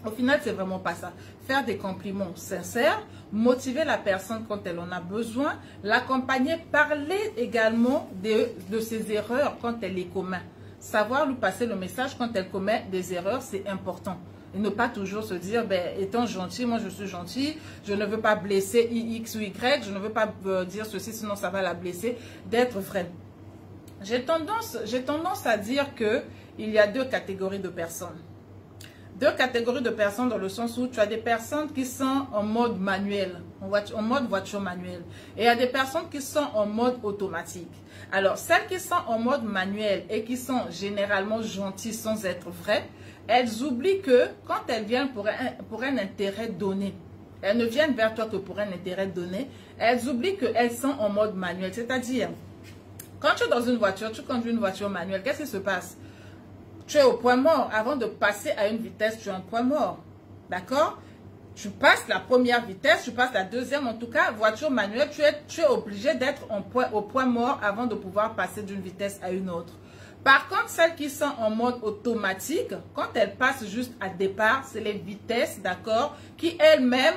A: Au final, c'est vraiment pas ça. Faire des compliments sincères, motiver la personne quand elle en a besoin, l'accompagner, parler également de ses erreurs quand elle les commet. Savoir lui passer le message quand elle commet des erreurs, c'est important. Et ne pas toujours se dire, ben, étant gentil, moi je suis gentil, je ne veux pas blesser X ou Y, je ne veux pas dire ceci, sinon ça va la blesser. D'être vrai. J'ai tendance à dire que il y a deux catégories de personnes. Deux catégories de personnes dans le sens où tu as des personnes qui sont en mode manuel, en mode voiture manuelle. Et il y a des personnes qui sont en mode automatique. Alors, celles qui sont en mode manuel et qui sont généralement gentilles sans être vraies, elles oublient que quand elles viennent pour un intérêt donné, elles ne viennent vers toi que pour un intérêt donné, elles oublient qu'elles sont en mode manuel. C'est-à-dire, quand tu es dans une voiture, tu conduis une voiture manuelle, qu'est-ce qui se passe? Tu es au point mort. Avant de passer à une vitesse, tu es en point mort. D'accord? Tu passes la première vitesse, tu passes la deuxième. En tout cas, voiture manuelle, tu es obligé d'être au point mort avant de pouvoir passer d'une vitesse à une autre. Par contre, celles qui sont en mode automatique, quand elles passent juste à départ, c'est les vitesses, d'accord, qui elles-mêmes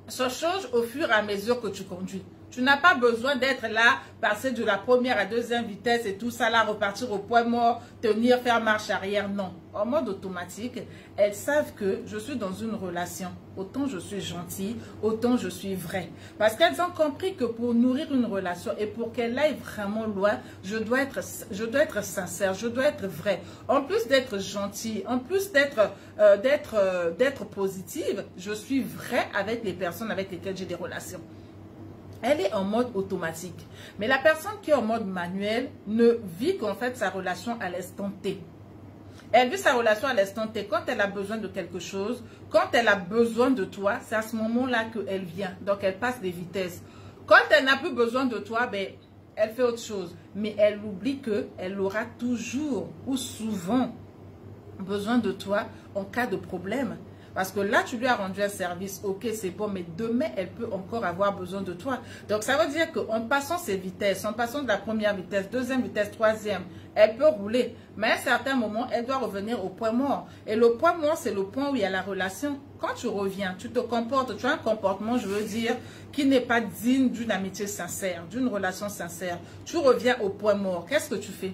A: se changent au fur et à mesure que tu conduis. Tu n'as pas besoin d'être là, passer de la première à deuxième vitesse et tout ça là, repartir au point mort, tenir, faire marche arrière. Non. En mode automatique, elles savent que je suis dans une relation. Autant je suis gentille, autant je suis vraie. Parce qu'elles ont compris que pour nourrir une relation et pour qu'elle aille vraiment loin, je dois être sincère, je dois être vraie. En plus d'être gentille, en plus d'être positive, je suis vraie avec les personnes avec lesquelles j'ai des relations. Elle est en mode automatique. Mais la personne qui est en mode manuel ne vit qu'en fait sa relation à l'instant T. Elle vit sa relation à l'instant T. Quand elle a besoin de quelque chose, quand elle a besoin de toi, c'est à ce moment-là qu'elle vient. Donc, elle passe des vitesses. Quand elle n'a plus besoin de toi, ben, elle fait autre chose. Mais elle oublie qu'elle aura toujours ou souvent besoin de toi en cas de problème. Parce que là, tu lui as rendu un service, ok, c'est bon, mais demain, elle peut encore avoir besoin de toi. Donc, ça veut dire qu'en passant ses vitesses, en passant de la première vitesse, deuxième vitesse, troisième, elle peut rouler. Mais à un certain moment, elle doit revenir au point mort. Et le point mort, c'est le point où il y a la relation. Quand tu reviens, tu te comportes, tu as un comportement, je veux dire, qui n'est pas digne d'une amitié sincère, d'une relation sincère. Tu reviens au point mort. Qu'est-ce que tu fais?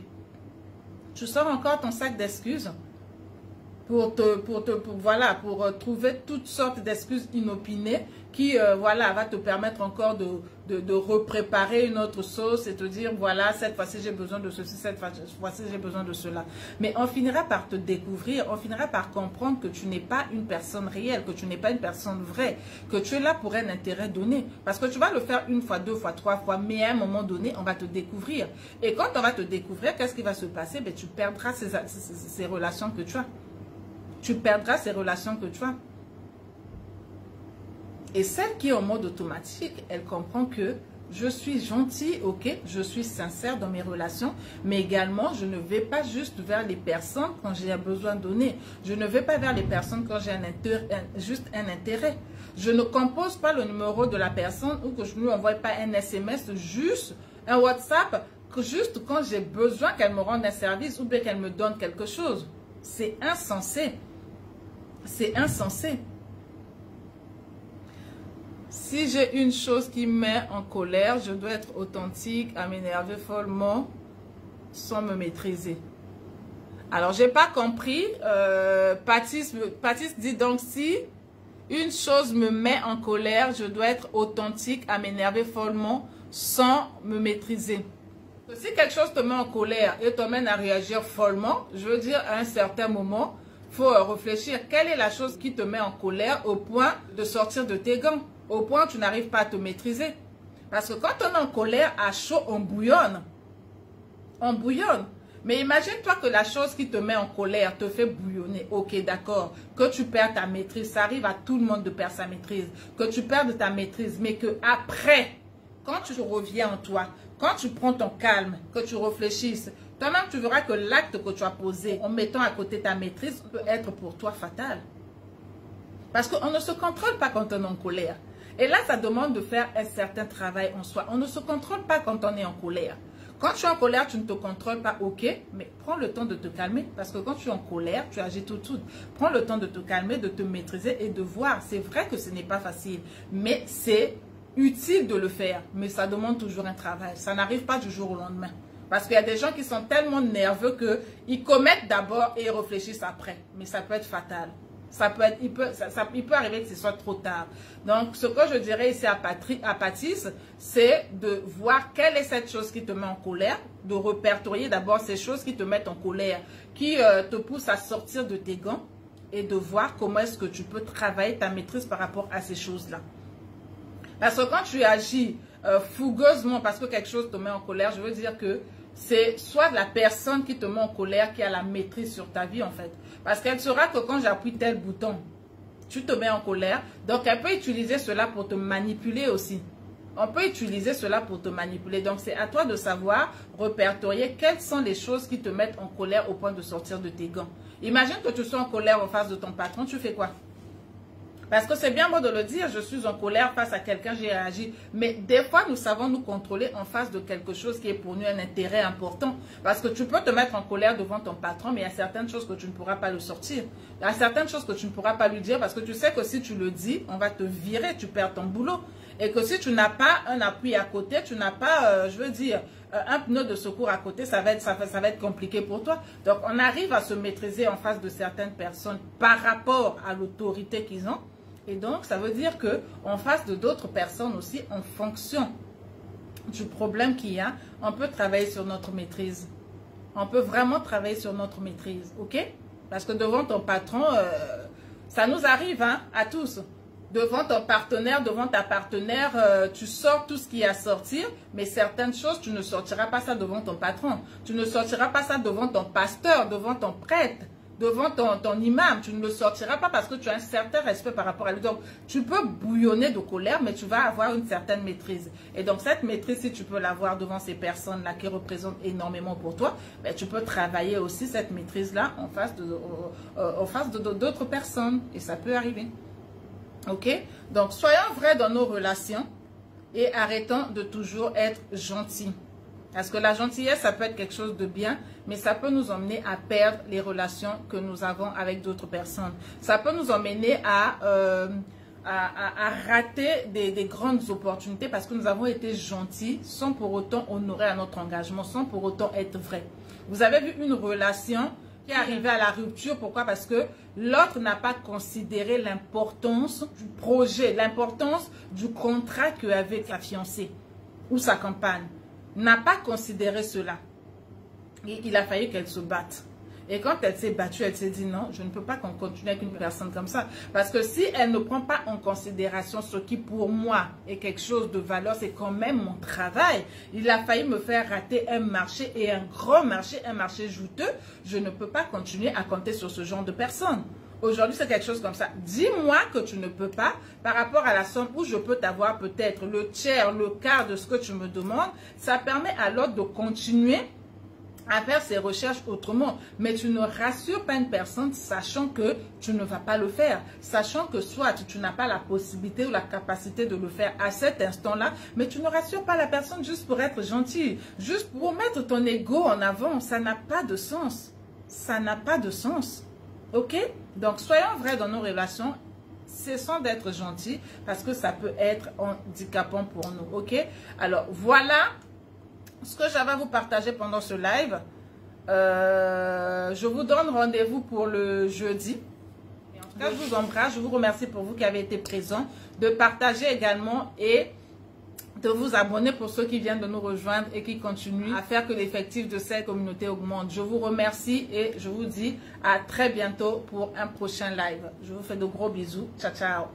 A: Tu sors encore ton sac d'excuses pour trouver toutes sortes d'excuses inopinées qui, voilà, va te permettre encore de repréparer une autre sauce et te dire, voilà, cette fois-ci j'ai besoin de ceci, cette fois-ci j'ai besoin de cela. Mais on finira par te découvrir, on finira par comprendre que tu n'es pas une personne réelle, que tu n'es pas une personne vraie, que tu es là pour un intérêt donné. Parce que tu vas le faire une fois, deux fois, trois fois, mais à un moment donné, on va te découvrir. Et quand on va te découvrir, qu'est-ce qui va se passer? Ben, tu perdras ces relations que tu as. Tu perdras ces relations que tu as. Et celle qui est en mode automatique, elle comprend que je suis gentille, ok, je suis sincère dans mes relations, mais également, je ne vais pas juste vers les personnes quand j'ai un besoin donné. Je ne vais pas vers les personnes quand j'ai juste un intérêt. Je ne compose pas le numéro de la personne ou que je ne lui envoie pas un SMS, juste un WhatsApp, que juste quand j'ai besoin qu'elle me rende un service ou bien qu'elle me donne quelque chose. C'est insensé. C'est insensé. Si j'ai une chose qui me met en colère, je dois être authentique, à m'énerver follement, sans me maîtriser. Alors, j'ai pas compris. Patrice dit donc, si une chose me met en colère, je dois être authentique, à m'énerver follement, sans me maîtriser. Si quelque chose te met en colère et t'emmène à réagir follement, je veux dire, à un certain moment, il faut réfléchir. Quelle est la chose qui te met en colère au point de sortir de tes gants? Au point où tu n'arrives pas à te maîtriser. Parce que quand on est en colère, à chaud, on bouillonne. On bouillonne. Mais imagine-toi que la chose qui te met en colère te fait bouillonner. Ok, d'accord. Que tu perds ta maîtrise. Ça arrive à tout le monde de perdre sa maîtrise. Que tu perdes ta maîtrise. Mais que après, quand tu reviens en toi, quand tu prends ton calme, que tu réfléchisses, toi-même tu verras que l'acte que tu as posé en mettant à côté ta maîtrise peut être pour toi fatal. Parce qu'on ne se contrôle pas quand on est en colère. Et là, ça demande de faire un certain travail en soi. On ne se contrôle pas quand on est en colère. Quand tu es en colère, tu ne te contrôles pas, ok, mais prends le temps de te calmer. Parce que quand tu es en colère, tu agis tout de suite. Prends le temps de te calmer, de te maîtriser et de voir. C'est vrai que ce n'est pas facile, mais c'est utile de le faire. Mais ça demande toujours un travail. Ça n'arrive pas du jour au lendemain. Parce qu'il y a des gens qui sont tellement nerveux qu'ils commettent d'abord et ils réfléchissent après. Mais ça peut être fatal. Ça peut être, il peut arriver que ce soit trop tard. Donc, ce que je dirais ici à Patrice, c'est de voir quelle est cette chose qui te met en colère, de répertorier d'abord ces choses qui te mettent en colère, qui te poussent à sortir de tes gants et de voir comment est-ce que tu peux travailler ta maîtrise par rapport à ces choses-là. Parce que quand tu agis fougueusement parce que quelque chose te met en colère, je veux dire que c'est soit la personne qui te met en colère qui a la maîtrise sur ta vie en fait. Parce qu'elle saura que quand j'appuie tel bouton, tu te mets en colère. Donc elle peut utiliser cela pour te manipuler aussi. On peut utiliser cela pour te manipuler. Donc c'est à toi de savoir répertorier quelles sont les choses qui te mettent en colère au point de sortir de tes gants. Imagine que tu sois en colère en face de ton patron, tu fais quoi? Parce que c'est bien beau de le dire, je suis en colère face à quelqu'un, j'ai réagi. Mais des fois, nous savons nous contrôler en face de quelque chose qui est pour nous un intérêt important. Parce que tu peux te mettre en colère devant ton patron, mais il y a certaines choses que tu ne pourras pas le sortir. Il y a certaines choses que tu ne pourras pas lui dire parce que tu sais que si tu le dis, on va te virer, tu perds ton boulot. Et que si tu n'as pas un appui à côté, tu n'as pas, je veux dire, un pneu de secours à côté, ça va être compliqué pour toi. Donc, on arrive à se maîtriser en face de certaines personnes par rapport à l'autorité qu'ils ont. Et donc, ça veut dire qu'en face de d'autres personnes aussi, en fonction du problème qu'il y a, on peut travailler sur notre maîtrise. On peut vraiment travailler sur notre maîtrise, ok? Parce que devant ton patron, ça nous arrive hein, à tous. Devant ton partenaire, devant ta partenaire, tu sors tout ce qui est à sortir, mais certaines choses, tu ne sortiras pas ça devant ton patron. Tu ne sortiras pas ça devant ton pasteur, devant ton prêtre. devant ton imam. Tu ne le sortiras pas parce que tu as un certain respect par rapport à lui. Donc, tu peux bouillonner de colère, mais tu vas avoir une certaine maîtrise. Et donc, cette maîtrise, si tu peux l'avoir devant ces personnes-là qui représentent énormément pour toi, ben, tu peux travailler aussi cette maîtrise-là en face d'autres personnes. Et ça peut arriver. Ok? Donc, soyons vrais dans nos relations et arrêtons de toujours être gentils. Parce que la gentillesse, ça peut être quelque chose de bien, mais ça peut nous emmener à perdre les relations que nous avons avec d'autres personnes. Ça peut nous emmener à rater des grandes opportunités parce que nous avons été gentils sans pour autant honorer à notre engagement, sans pour autant être vrai. Vous avez vu une relation qui est arrivée à la rupture. Pourquoi? Parce que l'autre n'a pas considéré l'importance du projet, l'importance du contrat qu'avait sa fiancée ou sa compagne. N'a pas considéré cela. Et il a fallu qu'elle se batte. Et quand elle s'est battue, elle s'est dit non, je ne peux pas qu'on continue avec une personne comme ça. Parce que si elle ne prend pas en considération ce qui pour moi est quelque chose de valeur, c'est quand même mon travail. Il a failli me faire rater un marché et un grand marché, un marché juteux. Je ne peux pas continuer à compter sur ce genre de personnes. Aujourd'hui, c'est quelque chose comme ça. Dis-moi que tu ne peux pas par rapport à la somme où je peux t'avoir peut-être le tiers, le quart de ce que tu me demandes. Ça permet à l'autre de continuer à faire ses recherches autrement. Mais tu ne rassures pas une personne sachant que tu ne vas pas le faire. Sachant que soit tu n'as pas la possibilité ou la capacité de le faire à cet instant-là, mais tu ne rassures pas la personne juste pour être gentil. Juste pour mettre ton ego en avant. Ça n'a pas de sens. Ça n'a pas de sens. Ok? Donc, soyons vrais dans nos relations. Cessons d'être gentils parce que ça peut être handicapant pour nous. Ok? Alors, voilà ce que j'avais à vous partager pendant ce live. Je vous donne rendez-vous pour le jeudi. Et en tout cas, je vous embrasse. Je vous remercie pour vous qui avez été présents. De partager également et de vous abonner pour ceux qui viennent de nous rejoindre et qui continuent à faire que l'effectif de cette communauté augmente. Je vous remercie et je vous dis à très bientôt pour un prochain live. Je vous fais de gros bisous. Ciao, ciao.